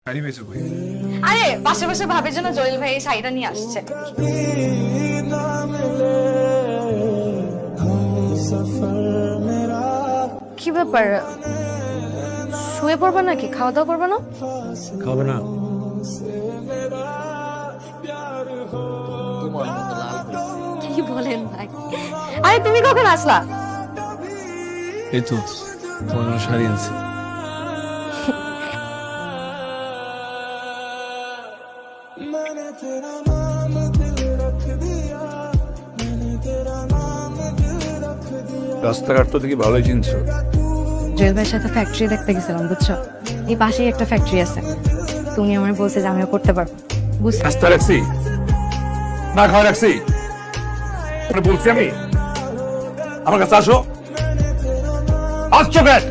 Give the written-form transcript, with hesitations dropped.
শাড়ি পেয়েছো কই? আরে পাশে পাশে ভাবের জন্য জলিল ভাই এই শাড়িটা নিয়ে আসছে। কি ব্যাপার, শুয়ে পড়বা নাকি? খাওয়া দাওয়া করবা না? খাবে না? কি বলেন ভাই? আরে তুমি কখন আসলা? এই তো তোমার জন্য শাড়ি আনছি। রাস্তাঘাট তো দেখি ভালোই চিনছো। জুয়েল ভাইয়ের সাথে ফ্যাক্টরি দেখতে গেছিলাম, বুঝছো? এই পাশেই একটা ফ্যাক্টরি আছে, তুমি আমার বলছে যে আমিও করতে পারবো। বুঝছো? রাস্তা রাখছি না, খাওয়া রাখছি বলছি আমি। আমার কাছে আসো, আসছো কেন?